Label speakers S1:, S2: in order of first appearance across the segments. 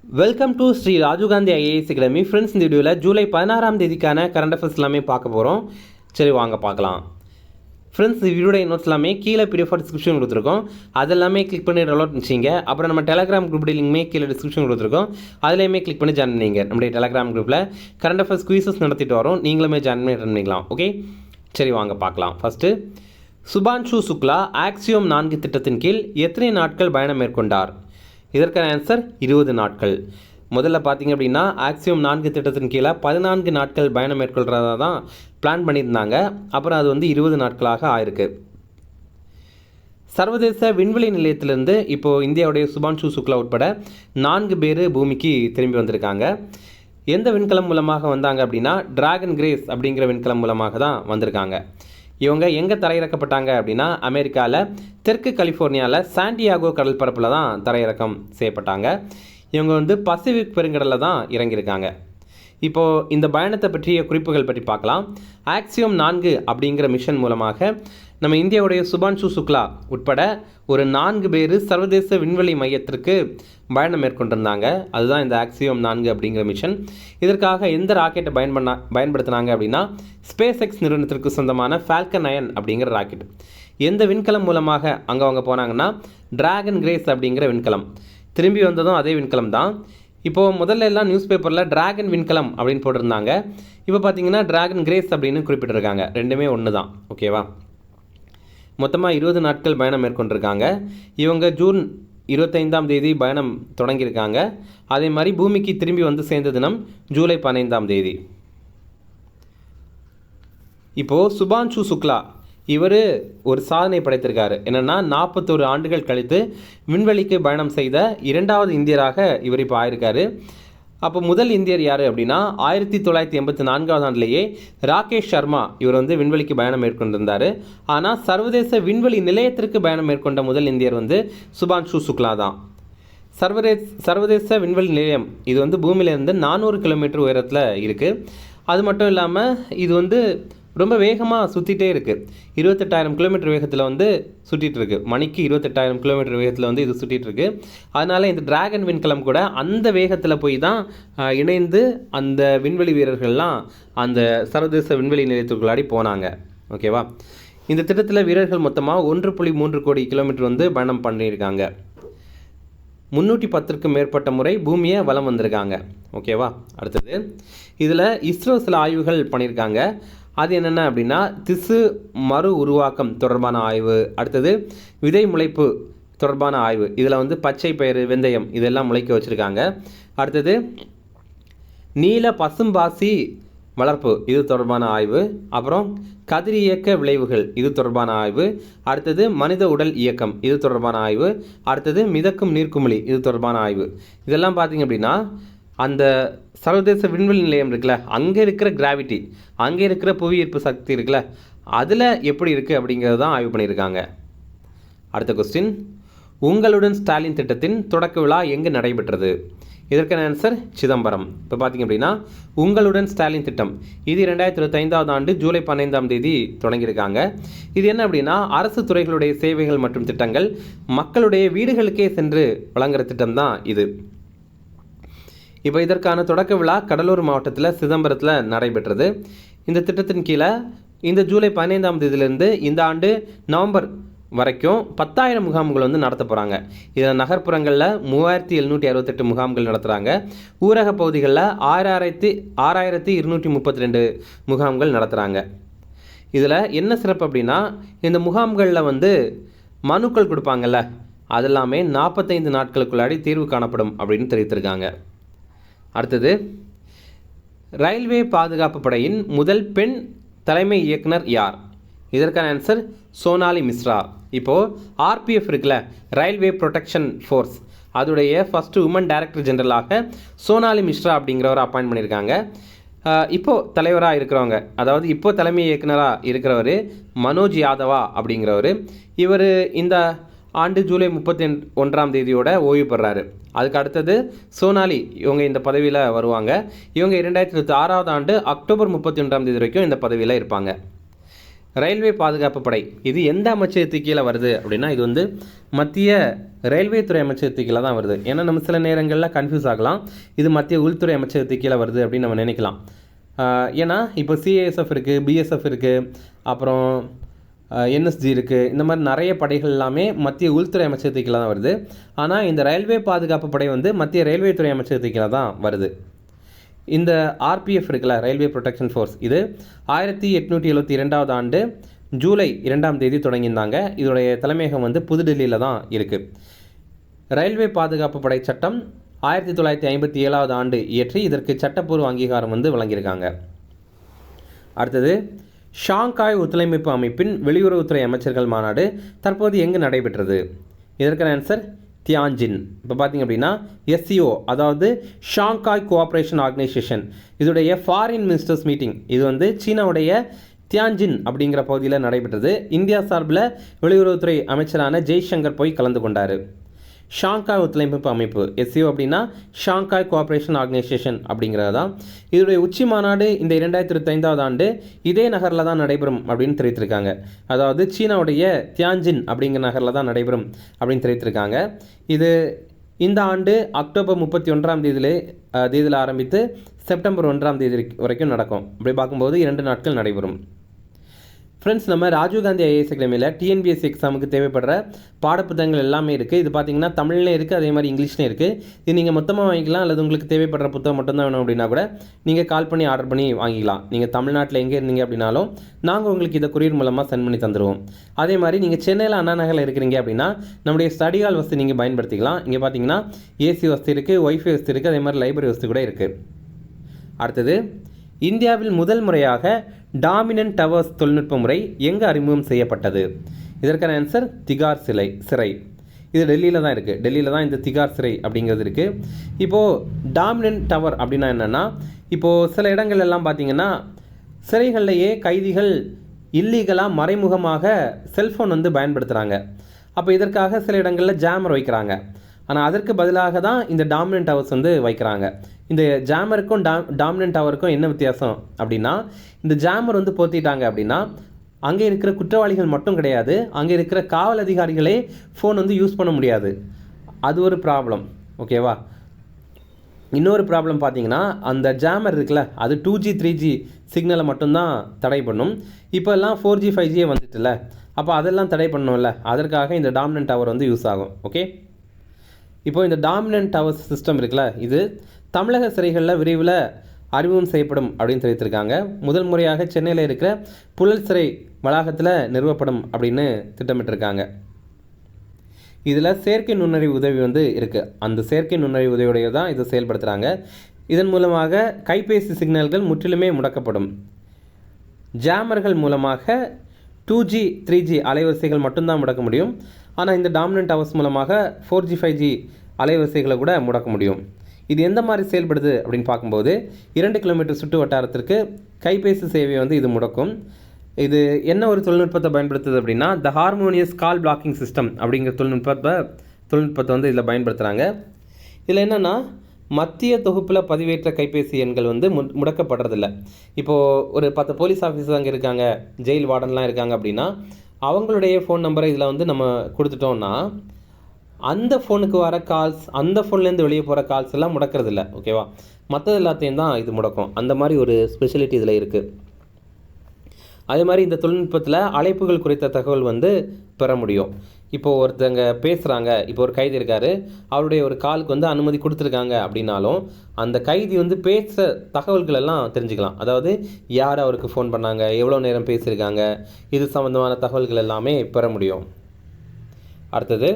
S1: Welcome to Shri Rajiv Gandhi IAS academy. Friends, இந்த வீடியோவில் July 16ஆம் தேதிக்கான கரண்ட் அஃபேர்ஸ் எல்லாமே பார்க்க போகிறோம். சரி, வாங்க பார்க்கலாம். ஃப்ரெண்ட்ஸ், வீடியோடைய நோட்ஸ் எல்லாமே கீழே பிடிஎஃப் டிஸ்கிரிப்ஷன் கொடுத்துருக்கோம். அதெல்லாமே கிளிக் பண்ணி டவுன்லோட் பண்ணிச்சிங்க. அப்புறம் நம்ம டெலகிராம் குரூப் லிங்க்மே கீழே டிஸ்கிரிப்ஷன் கொடுத்துருக்கோம். அதுலேயுமே கிளிக் பண்ணி ஜாயின் பண்ணிங்க. நம்முடைய டெலகிராம் குரூப்பில் கரண்ட் அஃபேர்ஸ் குயிசஸ் நடத்திட்டு வரோம். நீங்களுமே ஜாயின் பண்ணிக்கலாம். ஓகே, சரி வாங்க பார்க்கலாம். ஃபஸ்ட்டு, சுபான்ஷு சுக்லா ஆக்சியோம் 4 திட்டத்தின் கீழ் எத்தனை நாட்கள் பயணம் மேற்கொண்டார்? இதற்கான ஆன்சர் 20 நாட்கள். முதல்ல பார்த்தீங்க அப்படின்னா ஆக்சியோம் 4 திட்டத்தின் கீழே 14 நாட்கள் பயணம் மேற்கொள்கிறதா தான் பிளான் பண்ணியிருந்தாங்க. அப்புறம் அது 20 நாட்களாக ஆயிருக்கு. சர்வதேச விண்வெளி நிலையத்திலிருந்து இப்போது இந்தியாவுடைய சுபான்ஷு சுக்லா உட்பட 4 பேர் பூமிக்கு திரும்பி வந்திருக்காங்க. எந்த விண்கலம் மூலமாக வந்தாங்க அப்படின்னா டிராகன் கிரேஸ் அப்படிங்கிற விண்கலம் மூலமாக தான் வந்திருக்காங்க. இவங்க எங்கே தரையிறக்கப்பட்டாங்க அப்படின்னா அமெரிக்காவில் தெற்கு கலிஃபோர்னியாவில் சாண்டியாகோ கடல் பரப்பில் தான் தரையிறக்கம் செய்யப்பட்டாங்க. இவங்க பசிபிக் பெருங்கடலில் தான் இறங்கியிருக்காங்க. இப்போது இந்த பயணத்தை பற்றிய குறிப்புகள் பற்றி பார்க்கலாம். ஆக்சியோம் 4 அப்படிங்கிற மிஷன் மூலமாக நம்ம இந்தியாவுடைய சுபான்ஷு சுக்லா உட்பட ஒரு 4 பேர் சர்வதேச விண்வெளி மையத்திற்கு பயணம் மேற்கொண்டிருந்தாங்க. அதுதான் இந்த ஆக்சியோம் 4 அப்படிங்கிற மிஷன். இதற்காக எந்த ராக்கெட்டை பயன்படுத்தினாங்க அப்படின்னா ஸ்பேஸ் எக்ஸ் நிறுவனத்திற்கு சொந்தமான ஃபால்கன் 9 அப்படிங்கிற ராக்கெட். எந்த விண்கலம் மூலமாக அங்கே அவங்க போனாங்கன்னா டிராகன் கிரேஸ் அப்படிங்கிற விண்கலம். திரும்பி வந்ததும் அதே விண்கலம் தான். இப்போது முதல்ல எல்லாம் நியூஸ் பேப்பரில் டிராகன் விண்கலம் அப்படின்னு போட்டிருந்தாங்க. இப்போ பார்த்தீங்கன்னா டிராகன் கிரேஸ் அப்படின்னு குறிப்பிட்டிருக்காங்க. ரெண்டுமே ஒன்று தான். ஓகேவா? மொத்தமாக 20 நாட்கள் பயணம் மேற்கொண்டிருக்காங்க. இவங்க ஜூன் 25ஆம் தேதி பயணம் தொடங்கியிருக்காங்க. அதே மாதிரி பூமிக்கு திரும்பி வந்து சேர்ந்த தினம் ஜூலை 15ஆம் தேதி. இப்போது சுபான்ஷு சுக்லா இவர் ஒரு சாதனை படைத்திருக்காரு. என்னென்னா 41 ஆண்டுகள் கழித்து விண்வெளிக்கு பயணம் செய்த 2வது இந்தியராக இவர் இப்போ ஆயிருக்காரு. அப்போ முதல் இந்தியர் யார் அப்படின்னா 1984ஆம் ஆண்டுலேயே ராகேஷ் சர்மா இவர் விண்வெளிக்கு பயணம் மேற்கொண்டிருந்தார். ஆனால் சர்வதேச விண்வெளி நிலையத்திற்கு பயணம் மேற்கொண்ட முதல் இந்தியர் சுபான்ஷு சுக்லா தான். சர்வதேச விண்வெளி நிலையம் இது பூமியிலேருந்து 400 கிலோமீட்டர் உயரத்தில் இருக்குது. அது மட்டும் இல்லாமல் இது ரொம்ப வேகமாக சுற்றிட்டே இருக்குது. 28,000 கிலோமீட்டர் வேகத்தில் சுற்றிட்டு இருக்கு. மணிக்கு 28,000 கிலோமீட்டர் வேகத்தில் இது சுற்றிட்டு இருக்கு. அதனால் இந்த டிராகன் விண்கலம் கூட அந்த வேகத்தில் போய் தான் இணைந்து அந்த விண்வெளி வீரர்கள்லாம் அந்த சர்வதேச விண்வெளி நிலையத்திற்குள்ளாடி போனாங்க. ஓகேவா? இந்த திட்டத்தில் வீரர்கள் மொத்தமாக 1.3 கோடி கிலோமீட்டர் பயணம் பண்ணியிருக்காங்க. 310க்கும் மேற்பட்ட முறை பூமியை வலம் வந்திருக்காங்க. ஓகேவா? அடுத்தது, இதில் இஸ்ரோ சில ஆய்வுகள் பண்ணியிருக்காங்க. அது என்னென்ன அப்படின்னா திசு மறு உருவாக்கம் தொடர்பான ஆய்வு, அடுத்தது விதை முளைப்பு தொடர்பான ஆய்வு. இதில் பச்சை பயிறு, வெந்தயம் இதெல்லாம் முளைக்க வச்சுருக்காங்க. அடுத்தது நீல பசும்பாசி வளர்ப்பு இது தொடர்பான ஆய்வு. அப்புறம் கதிரியக்க விளைவுகள் இது தொடர்பான ஆய்வு. அடுத்தது மனித உடல் இயக்கம் இது தொடர்பான ஆய்வு. அடுத்தது மிதக்கும் நீர்க்குமிழி இது தொடர்பான ஆய்வு. இதெல்லாம் பார்த்திங்க அப்படின்னா அந்த சர்வதேச விண்வெளி நிலையம் இருக்குல்ல, அங்கே இருக்கிற கிராவிட்டி, அங்கே இருக்கிற புவி ஈர்ப்பு சக்தி இருக்குல்ல, அதில் எப்படி இருக்குது அப்படிங்கிறது தான் ஆய்வு பண்ணியிருக்காங்க. அடுத்த கொஸ்டின், உங்களுடன் ஸ்டாலின் திட்டத்தின் தொடக்க விழா எங்கே நடைபெற்றது? இதற்கான ஆன்சர் சிதம்பரம். இப்போ பார்த்திங்க அப்படின்னா உங்களுடன் ஸ்டாலின் திட்டம் இது 2025ஆம் ஆண்டு ஜூலை 15ஆம் தேதி தொடங்கியிருக்காங்க. இது என்ன அப்படின்னா அரசு துறைகளுடைய சேவைகள் மற்றும் திட்டங்கள் மக்களுடைய வீடுகளுக்கே சென்று வழங்குகிற திட்டம் தான் இது. இப்போ இதற்கான தொடக்க விழா கடலூர் மாவட்டத்தில் சிதம்பரத்தில் நடைபெற்றது. இந்த திட்டத்தின் கீழே இந்த ஜூலை 15ஆம் தேதியிலிருந்து இந்த ஆண்டு நவம்பர் வரைக்கும் 10,000 முகாம்கள் நடத்த போகிறாங்க. இதில் நகர்ப்புறங்களில் 3,768 முகாம்கள் நடத்துகிறாங்க. ஊரக பகுதிகளில் 6,232 முகாம்கள் நடத்துகிறாங்க. இதில் என்ன சிறப்பு அப்படின்னா இந்த முகாம்களில் மனுக்கள் கொடுப்பாங்கல்ல, அதெல்லாமே 45 நாட்களுக்குள்ளாடி தீர்வு காணப்படும் அப்படின்னு தெரிவித்திருக்காங்க. அடுத்தது, ரயில்வே பாதுகாப்பு படையின் முதல் பெண் தலைமை இயக்குனர் யார்? இதற்கான ஆன்சர் சோனாலி மிஸ்ரா. இப்போது ஆர்பிஎஃப் இருக்குல்ல, ரயில்வே ப்ரொடெக்ஷன் ஃபோர்ஸ், அதோடைய ஃபஸ்ட்டு உமன் டைரக்டர் ஜெனரலாக சோனாலி மிஸ்ரா அப்படிங்கிறவரை அப்பாயிண்ட் பண்ணியிருக்காங்க. இப்போது தலைவராக இருக்கிறவங்க, அதாவது இப்போது தலைமை இயக்குனராக இருக்கிறவர் மனோஜ் யாதவா அப்படிங்கிறவர். இவர் இந்த ஆண்டு ஜூலை 31ஆம் தேதியோட ஓய்வு பெறாரு. அதுக்கு அடுத்தது சோனாலி இவங்க இந்த பதவியில் வருவாங்க. இவங்க 2026ஆம் ஆண்டு அக்டோபர் 31ஆம் தேதி வரைக்கும் இந்த பதவியில் இருப்பாங்க. ரயில்வே பாதுகாப்பு படை இது எந்த அமைச்சகத்துக்கு கீழே வருது அப்படின்னா இது வந்து மத்திய ரயில்வே துறை அமைச்சகத்துக்கு கீழே தான் வருது. ஏன்னா நம்ம சில நேரங்களில் கன்ஃபியூஸ் ஆகலாம், இது மத்திய உள்துறை அமைச்சகத்துக்கு கீழே வருது அப்படின்னு நம்ம நினைக்கலாம். ஏன்னா இப்போ சிஏஎஸ்எஃப் இருக்குது, பிஎஸ்எஃப் இருக்குது, அப்புறம் என்எஸ்ஜி இருக்குது, இந்த மாதிரி நிறைய படைகள் எல்லாமே மத்திய உள்துறை அமைச்சகத்துக்கு கீழே தான் வருது. ஆனால் இந்த ரயில்வே பாதுகாப்பு படை வந்து மத்திய ரயில்வே துறை அமைச்சகத்துக்கு கீழே தான் வருது. இந்த ஆர்பிஎஃப் இருக்குல்ல, ரயில்வே ப்ரொடெக்ஷன் ஃபோர்ஸ், இது 1872 ஆண்டு ஜூலை 2ஆம் தேதி தொடங்கியிருந்தாங்க. இதோடைய தலைமையகம் வந்து புதுடெல்லியில் தான் இருக்குது. ரயில்வே பாதுகாப்பு படை சட்டம் 1957 ஆண்டு இயற்றி இதற்கு சட்டப்பூர்வ அங்கீகாரம் வந்து வழங்கியிருக்காங்க. அடுத்தது, ஷாங்காய் ஒத்துழைப்பு அமைப்பின் வெளியுறவுத்துறை அமைச்சர்கள் மாநாடு தற்போது எங்கு நடைபெற்றது? இதற்கான ஆன்சர் தியான்ஜின். இப்போ பார்த்தீங்க அப்படின்னா எஸ்சிஓ, அதாவது ஷாங்காய் கோஆப்ரேஷன் ஆர்கனைசேஷன், இதோடைய ஃபாரின் மினிஸ்டர்ஸ் மீட்டிங் இது வந்து சீனாவுடைய தியான்ஜின் அப்படிங்கிற பகுதியில் நடைபெற்றது. இந்தியா சார்பில் வெளியுறவுத்துறை அமைச்சரான ஜெய்சங்கர் போய் கலந்து கொண்டார். ஷாங்காய் ஒத்துழைப்பு அமைப்பு எஸ்சிஓ அப்படின்னா ஷாங்காய் கோஆப்ரேஷன் ஆர்கனைசேஷன் அப்படிங்கிறது தான். இதோடைய உச்சி மாநாடு இந்த 2025 ஆண்டு இதே நகரில் தான் நடைபெறும் அப்படின்னு தெரிவித்திருக்காங்க. அதாவது சீனாவுடைய தியான்ஜின் அப்படிங்கிற நகரில் தான் நடைபெறும் அப்படின்னு தெரிவித்திருக்காங்க. இது இந்த ஆண்டு அக்டோபர் 31ஆம் தேதியில் ஆரம்பித்து செப்டம்பர் 1ஆம் தேதி வரைக்கும் நடக்கும். அப்படி பார்க்கும்போது 2 நாட்கள் நடைபெறும். ஃப்ரெண்ட்ஸ், நம்ம ராஜீவ்காந்தி ஐஏஎஸ் அகாடமியில் டிஎன்பிஎஸ்சி எக்ஸாமுக்கு தேவைப்படுற பாடப்புத்தகங்கள் எல்லாமே இருக்குது. இது பார்த்தீங்கன்னா தமிழ்லேயும் இருக்குது, அதே மாதிரி இங்கிலீஷ்லேயும் இருக்குது. இது நீங்கள் மொத்தமாக வாங்கிக்கலாம், அல்லது உங்களுக்கு தேவைப்படுற புத்தகம் மட்டும்தான் வேணும் அப்படின்னா கூட நீங்கள் கால் பண்ணி ஆர்டர் பண்ணி வாங்கிக்கலாம். நீங்கள் தமிழ்நாட்டில் எங்கே இருந்தீங்க அப்படின்னாலும் நாங்கள் உங்களுக்கு இதை கொரியர் மூலமாக சென்ட் பண்ணி தந்துடுவோம். அதே மாதிரி நீங்கள் சென்னையில் அண்ணா நகரில் இருக்கிறீங்க அப்படின்னா நம்முடைய ஸ்டடி ஹால் வசதி நீங்கள் பயன்படுத்திக்கலாம். இங்கே பார்த்தீங்கன்னா ஏசி வசதி இருக்குது, ஒய்ஃபை வசதி இருக்குது, அதே மாதிரி லைப்ரரி வசதி கூட இருக்குது. அடுத்தது, இந்தியாவில் முதல் முறையாக டாமினன்ட் டவர்ஸ் தொழில்நுட்ப முறை எங்கே அறிமுகம் செய்யப்பட்டது? இதற்கான ஆன்சர் திகார் சிறை. இது டெல்லியில் தான் இருக்குது. டெல்லியில் தான் இந்த திகார் சிறை அப்படிங்கிறது இருக்குது. இப்போது டாமினன்ட் டவர் அப்படின்னா என்னென்னா, இப்போது சில இடங்கள் எல்லாம் பார்த்திங்கன்னா சிறைகள்லையே கைதிகள் இல்லீகலாக மறைமுகமாக செல்ஃபோன் வந்து பயன்படுத்துகிறாங்க. அப்போ இதற்காக சில இடங்களில் ஜாமர் வைக்கிறாங்க. ஆனால் அதற்கு பதிலாக தான் இந்த டாமினன்ட் டவர்ஸ் வந்து வைக்கிறாங்க. இந்த ஜாமருக்கும் டாமினன்ட் டவருக்கும் என்ன வித்தியாசம் அப்படின்னா, இந்த ஜாமர் வந்து போத்திட்டாங்க அப்படின்னா அங்கே இருக்கிற குற்றவாளிகள் மட்டும் கிடையாது, அங்கே இருக்கிற காவல் அதிகாரிகளே ஃபோன் வந்து யூஸ் பண்ண முடியாது. அது ஒரு ப்ராப்ளம். ஓகேவா? இன்னொரு ப்ராப்ளம் பார்த்தீங்கன்னா, அந்த ஜாமர் இருக்குல்ல, அது 2G 3G சிக்னலை மட்டும்தான் தடை பண்ணும். இப்போல்லாம் 4G 5G வந்துட்டுல, அப்போ அதெல்லாம் தடை பண்ணணும்ல, அதற்காக இந்த டாமினன்ட் டவர் வந்து யூஸ் ஆகும். ஓகே, இப்போ இந்த டாமினன்ட் டவர் சிஸ்டம் இருக்குல்ல, இது தமிழக சிறைகளில் விரைவில் அறிமுகம் செய்யப்படும் அப்படின்னு தெரிவித்திருக்காங்க. முதல் முறையாக சென்னையில் இருக்கிற புழல் சிறை வளாகத்தில் நிறுவப்படும் அப்படின்னு திட்டமிட்டிருக்காங்க. இதில் செயற்கை நுண்ணறிவு உதவி வந்து இருக்குது. அந்த செயற்கை நுண்ணறிவு உதவியுடைய தான் இதை செயல்படுத்துகிறாங்க. இதன் மூலமாக கைபேசி சிக்னல்கள் முற்றிலுமே முடக்கப்படும். ஜாமர்கள் மூலமாக 2G 3G அலைவரிசைகள் மட்டும்தான் முடக்க முடியும். ஆனால் இந்த டாமினன்ட் டவர்ஸ் மூலமாக 4G 5G அலைவரிசைகளை கூட முடக்க முடியும். இது எந்த மாதிரி செயல்படுது அப்படின்னு பார்க்கும்போது 2 கிலோமீட்டர் சுற்று வட்டாரத்திற்கு கைபேசி சேவையை வந்து இது முடக்கும். இது என்ன ஒரு தொழில்நுட்பத்தை பயன்படுத்துது அப்படின்னா, த ஹார்மோனியஸ் கால் பிளாக்கிங் சிஸ்டம் அப்படிங்கிற தொழில்நுட்பத்தை வந்து இதில் பயன்படுத்துகிறாங்க. இதில் என்னென்னா, மத்திய தொகுப்பில் பதிவேற்ற கைபேசி எண்கள் வந்து முடக்கப்படுறதில்ல. இப்போது ஒரு 10 போலீஸ் ஆஃபீஸர் அங்கே இருக்காங்க, ஜெயில் வார்டன்லாம் இருக்காங்க அப்படின்னா அவங்களுடைய ஃபோன் நம்பரை இதில் வந்து நம்ம கொடுத்துட்டோம்னா அந்த ஃபோனுக்கு வர கால்ஸ், அந்த ஃபோன்லேருந்து வெளியே போகிற கால்ஸ் எல்லாம் முடக்கிறதில்ல. ஓகேவா? மற்றது எல்லாத்தையும் தான் இது முடக்கும். அந்த மாதிரி ஒரு ஸ்பெஷாலிட்டி இதில் இருக்குது. அதே மாதிரி இந்த தொழில்நுட்பத்தில் அழைப்புகள் குறித்த தகவல் வந்து பெற முடியும். இப்போது ஒருத்தங்க பேசுகிறாங்க, இப்போ ஒரு கைதி இருக்கார், அவருடைய ஒரு காலுக்கு வந்து அனுமதி கொடுத்துருக்காங்க அப்படின்னாலும் அந்த கைதி வந்து பேசுகிற தகவல்கள் எல்லாம் தெரிஞ்சுக்கலாம். அதாவது யார் அவருக்கு ஃபோன் பண்ணாங்க, எவ்வளோ நேரம் பேசியிருக்காங்க, இது சம்மந்தமான தகவல்கள் எல்லாமே பெற முடியும். அடுத்தது,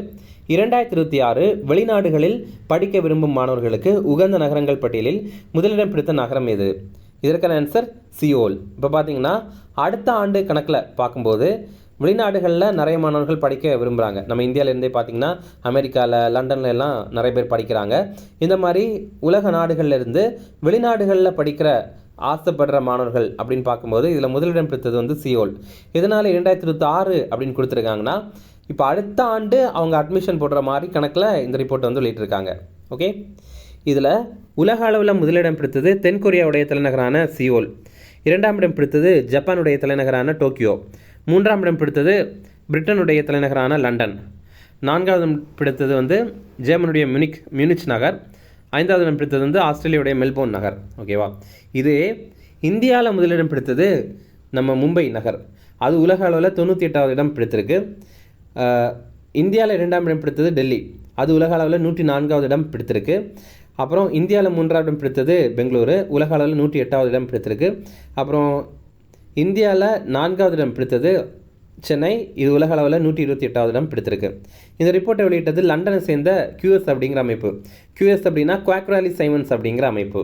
S1: 2026 வெளிநாடுகளில் படிக்க விரும்பும் மாணவர்களுக்கு உகந்த நகரங்கள் பட்டியலில் முதலிடம் பிடித்த நகரம் எது? இதற்கான ஆன்சர் சியோல். இப்போ பார்த்தீங்கன்னா அடுத்த ஆண்டு கணக்கில் பார்க்கும்போது வெளிநாடுகளில் நிறைய மாணவர்கள் படிக்க விரும்புகிறாங்க. நம்ம இந்தியாவிலேருந்தே பார்த்திங்கன்னா அமெரிக்காவில், லண்டனில் எல்லாம் நிறைய பேர் படிக்கிறாங்க. இந்த மாதிரி உலக நாடுகள்லேருந்து வெளிநாடுகளில் படிக்கிற ஆசைப்படுற மாணவர்கள் அப்படின்னு பார்க்கும்போது இதில் முதலிடம் பிடித்தது வந்து சியோல். இதனால் 2026 அப்படின்னு கொடுத்துருக்காங்கன்னா இப்போ அடுத்த ஆண்டு அவங்க அட்மிஷன் போடுற மாதிரி கணக்கில் இந்த ரிப்போர்ட்டை வந்து வெளியிட்டிருக்காங்க. ஓகே, இதில் உலக அளவில் முதலிடம் பிடித்தது தென்கொரியாவுடைய தலைநகரான சியோல். 2ஆம் இடம் பிடித்தது ஜப்பானுடைய தலைநகரான டோக்கியோ. 3ஆம் இடம் பிடித்தது பிரிட்டனுடைய தலைநகரான லண்டன். 4வது இடம் பிடித்தது வந்து ஜெர்மனுடைய மியூனிச் நகர். 5வது இடம் பிடித்தது வந்து ஆஸ்திரேலியாவுடைய மெல்போர்ன் நகர். ஓகேவா. இது இந்தியாவில் முதலிடம் பிடித்தது நம்ம மும்பை நகர். அது உலக அளவில் 98வது இடம் பிடித்திருக்கு. இந்தியாவில் 2ஆம் இடம் பிடித்தது டெல்லி. அது உலக அளவில் 104வது இடம் பிடித்திருக்கு. அப்புறம் இந்தியாவில் 3ஆவது இடம் பிடித்தது பெங்களூரு. உலக அளவில் 108வது இடம் பிடித்திருக்கு. அப்புறம் இந்தியாவில் 4வது இடம் பிடித்தது சென்னை. இது உலக அளவில் 128வது இடம் பிடித்திருக்கு. இந்த ரிப்போர்ட்டை வெளியிட்டது லண்டனை சேர்ந்த QS அப்படிங்கிற அமைப்பு. QS அப்படின்னா குவாக்ராலி சைமன்ஸ் அப்படிங்கிற அமைப்பு.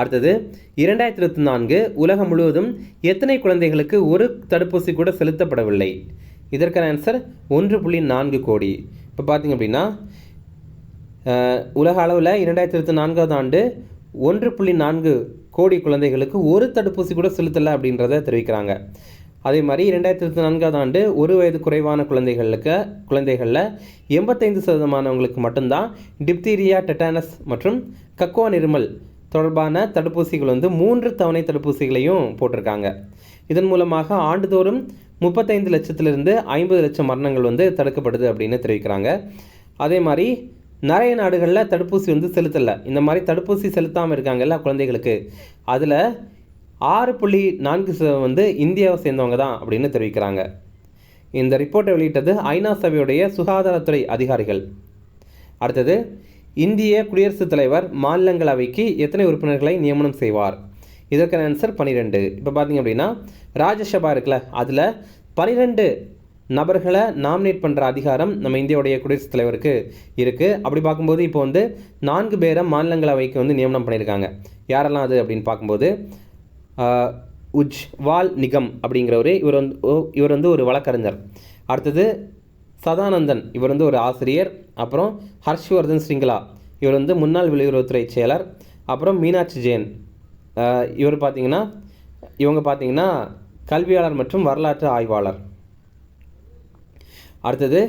S1: அடுத்தது 2024 உலகம் முழுவதும் எத்தனை குழந்தைகளுக்கு ஒரு தடுப்பூசி கூட செலுத்தப்படவில்லை? இதற்கான ஆன்சர் 1.4 கோடி. இப்போ பார்த்திங்க அப்படின்னா உலக அளவில் 2024 ஆண்டு 1.4 கோடி குழந்தைகளுக்கு ஒரு தடுப்பூசி கூட செலுத்தலை அப்படின்றத தெரிவிக்கிறாங்க. அதே மாதிரி 2024 ஆண்டு 1 வயது குறைவான குழந்தைகளில் 85% மட்டும்தான் டிப்தீரியா, டெட்டானஸ் மற்றும் கக்குவா இருமல் தொடர்பான தடுப்பூசிகள் வந்து 3 தவணை தடுப்பூசிகளையும் போட்டிருக்காங்க. இதன் மூலமாக ஆண்டுதோறும் 35 லட்சத்திலிருந்து 50 லட்சம் மரணங்கள் வந்து தடுக்கப்படுது அப்படின்னு தெரிவிக்கிறாங்க. அதே மாதிரி நிறைய நாடுகளில் தடுப்பூசி வந்து செலுத்தலை. இந்த மாதிரி தடுப்பூசி செலுத்தாமல் இருக்காங்கல்ல குழந்தைகளுக்கு, அதில் 6.4% வந்து இந்தியாவை சேர்ந்தவங்க தான் அப்படின்னு தெரிவிக்கிறாங்க. இந்த ரிப்போர்ட்டை வெளியிட்டது ஐநா சபையுடைய சுகாதாரத்துறை அதிகாரிகள். அடுத்தது இந்திய குடியரசுத் தலைவர் மாநிலங்களவைக்கு எத்தனை உறுப்பினர்களை நியமனம் செய்வார்? இதற்கான ஆன்சர் 12. இப்போ பார்த்திங்க அப்படின்னா ராஜ்யசபா இருக்குல்ல, அதில் 12 நபர்களை நாமினேட் பண்ணுற அதிகாரம் நம்ம இந்தியாவுடைய குடியரசுத் தலைவருக்கு இருக்குது. அப்படி பார்க்கும்போது இப்போ வந்து 4 பேரை மாநிலங்களவைக்கு வந்து நியமனம் பண்ணியிருக்காங்க. யாரெல்லாம் அது அப்படின்னு பார்க்கும்போது உஜ்வால் நிகம் அப்படிங்கிறவர், இவர் வந்து ஒரு வழக்கறிஞர். அடுத்தது சதானந்தன், இவர் வந்து ஒரு ஆசிரியர். அப்புறம் ஹர்ஷ்வர்தன் ஸ்ரிங்லா, இவர் வந்து முன்னாள் வெளியுறவுத்துறை செயலர். அப்புறம் மீனாட்சி ஜெயின், இவங்க பார்த்தீங்கன்னா கல்வியாளர் மற்றும் வரலாற்று ஆய்வாளர். அடுத்தது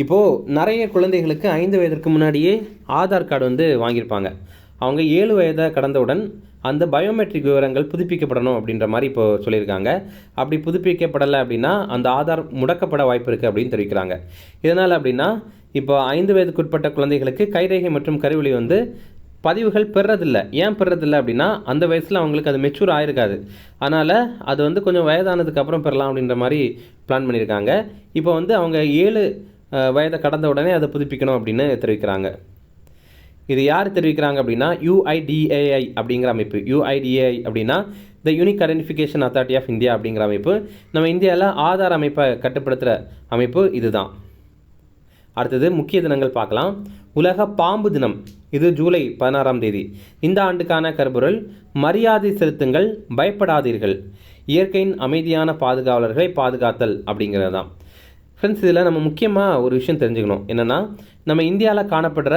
S1: இப்போது நிறைய குழந்தைகளுக்கு 5 வயதிற்கு முன்னாடியே ஆதார் கார்டு வந்து வாங்கியிருப்பாங்க. அவங்க 7 வயதை கடந்தவுடன் அந்த பயோமெட்ரிக் விவரங்கள் புதுப்பிக்கப்படணும் அப்படின்ற மாதிரி இப்போ சொல்லியிருக்காங்க. அப்படி புதுப்பிக்கப்படலை அப்படின்னா அந்த ஆதார் முடக்கப்பட வாய்ப்பு இருக்குது அப்படின்னு தெரிவிக்கிறாங்க. இதனால் அப்படின்னா இப்போ 5 வயதுக்குட்பட்ட குழந்தைகளுக்கு கைரேகை மற்றும் கருவிழி வந்து பதிவுகள் பெறதில்லை. ஏன் பெறதில்லை அப்படின்னா அந்த வயசில் அவங்களுக்கு அது மெச்சூர் ஆகிருக்காது. அதனால் அது வந்து கொஞ்சம் வயதானதுக்கு அப்புறம் பெறலாம் அப்படின்ற மாதிரி பிளான் பண்ணியிருக்காங்க. இப்போ வந்து அவங்க 7 வயதை கடந்த உடனே அதை புதுப்பிக்கணும் அப்படின்னு தெரிவிக்கிறாங்க. இது யார் தெரிவிக்கிறாங்க அப்படின்னா UIDAI அப்படிங்கிற அமைப்பு. UIDAI அப்படின்னா the unique identification authority of India அப்படிங்கிற அமைப்பு. நம்ம இந்தியாவில் ஆதார் அமைப்பை கட்டுப்படுத்துகிற அமைப்பு இதுதான். அடுத்தது முக்கிய தினங்கள் பார்க்கலாம். உலக பாம்பு தினம், இது ஜூலை 16ஆம் தேதி. இந்த ஆண்டுக்கான கருப்பொருள் மரியாதை செலுத்துங்கள், பயப்படாதீர்கள், இயற்கையின் அமைதியான பாதுகாவலர்களை பாதுகாத்தல் அப்படிங்கிறது தான். ஃப்ரெண்ட்ஸ், இதில் நம்ம முக்கியமாக ஒரு விஷயம் தெரிஞ்சுக்கணும். என்னென்னா, நம்ம இந்தியாவில் காணப்படுற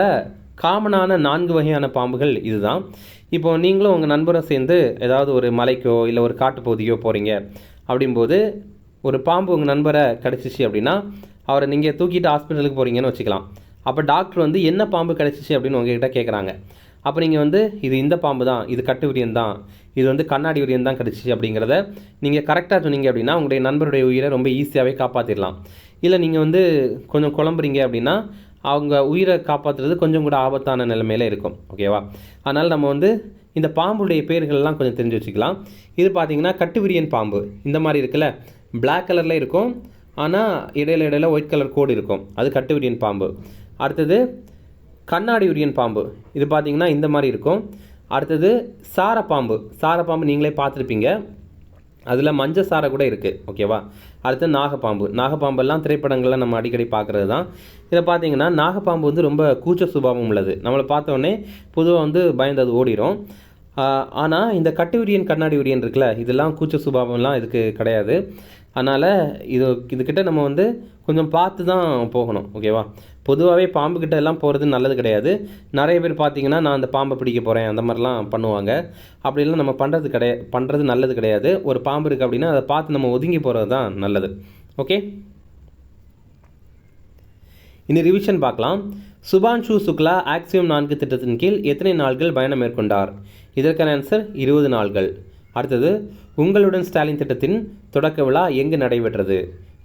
S1: காமனான 4 வகையான பாம்புகள் இதுதான். இப்போ நீங்களும் உங்கள் நண்பரும் சேர்ந்து ஏதாவது ஒரு மலைக்கோ இல்லை ஒரு காட்டுப்பகுதிக்கோ போகிறீங்க. அப்படிங்கும்போது ஒரு பாம்பு உங்கள் நண்பரை கடிச்சிச்சு அப்படின்னா அவரை நீங்கள் தூக்கிட்டு ஹாஸ்பிட்டலுக்கு போகிறீங்கன்னு வச்சுக்கலாம். அப்போ டாக்டர் வந்து என்ன பாம்பு கடிச்சிச்சு அப்படின்னு உங்ககிட்ட கேட்குறாங்க. அப்போ நீங்கள் வந்து இது இந்த பாம்பு தான், இது கட்டு விரியன் தான், இது வந்து கண்ணாடி விரியன் தான் கடிச்சிச்சு அப்படிங்கிறத நீங்கள் கரெக்டாக சொன்னீங்க அப்படின்னா உங்களுடைய நண்பருடைய உயிரை ரொம்ப ஈஸியாகவே காப்பாற்றிடலாம். இல்லை நீங்கள் வந்து கொஞ்சம் குழம்புறீங்க அப்படின்னா அவங்க உயிரை காப்பாற்றுறது கொஞ்சம் கூட ஆபத்தான நிலைமையில் இருக்கும். ஓகேவா. அதனால் நம்ம வந்து இந்த பாம்புடைய பேர்கள்லாம் கொஞ்சம் தெரிஞ்சு வச்சுக்கலாம். இது பார்த்திங்கன்னா கட்டுவிரியன் பாம்பு இந்த மாதிரி இருக்குல்ல, பிளாக் கலரில் இருக்கும், ஆனால் இடையில ஒயிட் கலர் கோடு இருக்கும், அது கட்டுவிரியன் பாம்பு. அடுத்தது கண்ணாடி விரியன் பாம்பு, இது பார்த்திங்கன்னா இந்த மாதிரி இருக்கும். அடுத்தது சாரப்பாம்பு. சாரப்பாம்பு நீங்களே பார்த்துருப்பீங்க, அதில் மஞ்சள் சாரை கூட இருக்குது. ஓகேவா. அடுத்து நாகப்பாம்பு. நாகப்பாம்பெல்லாம் திரைப்படங்களில் நம்ம அடிக்கடி பார்க்குறது தான். இதை பார்த்தீங்கன்னா நாகப்பாம்பு வந்து ரொம்ப கூச்ச சுபாவம் உள்ளது. நம்மளை பார்த்தோன்னே பொதுவாக வந்து பயந்து அது ஓடிடும். ஆனால் இந்த கட்டு விரியன் கண்ணாடி விரியன் இருக்குல்ல, இதெல்லாம் கூச்ச சுபாவம்லாம் இதுக்கு கிடையாது. அதனால் இதுக்கிட்ட நம்ம வந்து கொஞ்சம் பார்த்து தான் போகணும். ஓகேவா. பொதுவாகவே பாம்புக்கிட்ட எல்லாம் போகிறது நல்லது கிடையாது. நிறைய பேர் பார்த்தீங்கன்னா நான் அந்த பாம்பை பிடிக்க போகிறேன் அந்த மாதிரிலாம் பண்ணுவாங்க. அப்படிலாம் நம்ம பண்ணுறது நல்லது கிடையாது. ஒரு பாம்பு இருக்குது அப்படின்னா அதை பார்த்து நம்ம ஒதுங்கி போகிறது தான் நல்லது. ஓகே, இனி ரிவிஷன் பார்க்கலாம். சுபான்ஷு சுக்லா ஆக்சியம் 4 திட்டத்தின் கீழ் எத்தனை நாட்கள் பயணம் மேற்கொண்டார்? இதற்கான ஆன்சர் 20 நாள்கள். அடுத்தது, உங்களுடன் ஸ்டாலின் திட்டத்தின் தொடக்க விழா எங்கு நடைபெற்றது?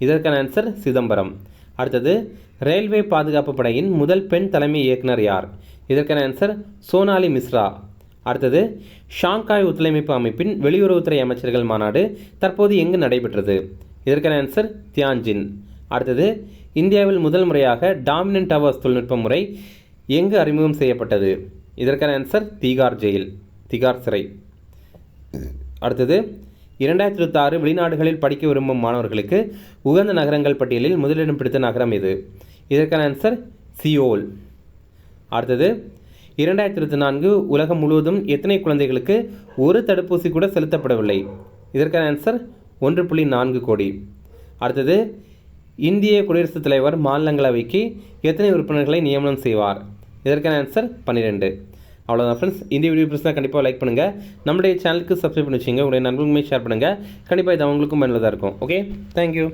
S1: இதற்கான ஆன்சர் சிதம்பரம். அடுத்தது, ரயில்வே பாதுகாப்பு படையின் முதல் பெண் தலைமை இயக்குனர் யார்? இதற்கான ஆன்சர் சோனாலி மிஸ்ரா. அடுத்தது, ஷாங்காய் ஒத்துழைப்பு அமைப்பின் வெளியுறவுத்துறை அமைச்சர்கள் மாநாடு தற்போது எங்கு நடைபெற்றது? இதற்கான ஆன்சர் தியான்ஜின். அடுத்தது, இந்தியாவில் முதல் முறையாக டாமினன்ட் டவர்ஸ் தொழில்நுட்ப முறை எங்கு அறிமுகம் செய்யப்பட்டது? இதற்கான ஆன்சர் திகார் சிறை. அடுத்தது, 2026 வெளிநாடுகளில் படிக்க விரும்பும் மாணவர்களுக்கு உகந்த நகரங்கள் பட்டியலில் முதலிடம் பிடித்த நகரம் எது? இதற்கான ஆன்சர் சியோல். அடுத்தது, 2024 உலகம் முழுவதும் எத்தனை குழந்தைகளுக்கு ஒரு தடுப்பூசி கூட செலுத்தப்படவில்லை? இதற்கான ஆன்சர் 1.4 கோடி. அடுத்தது, இந்திய குடியரசுத் தலைவர் மாநிலங்களவைக்கு எத்தனை உறுப்பினர்களை நியமனம் செய்வார்? இதற்கான ஆன்சர் 12. அவ்வளோதான் ஃப்ரெண்ட்ஸ். இந்த வீடியோ பிடிச்சா கண்டிப்பாக லைக் பண்ணுங்கள். நம்மளுடைய சேனலுக்கு சப்ஸ்கிரைப் பண்ணி வச்சுங்க. உங்களுடைய நண்பர்களுமே ஷேர் பண்ணுங்கள். கண்டிப்பாக இது அவங்களுக்கும் பயனுள்ளதாக இருக்கும். Okay, thank you.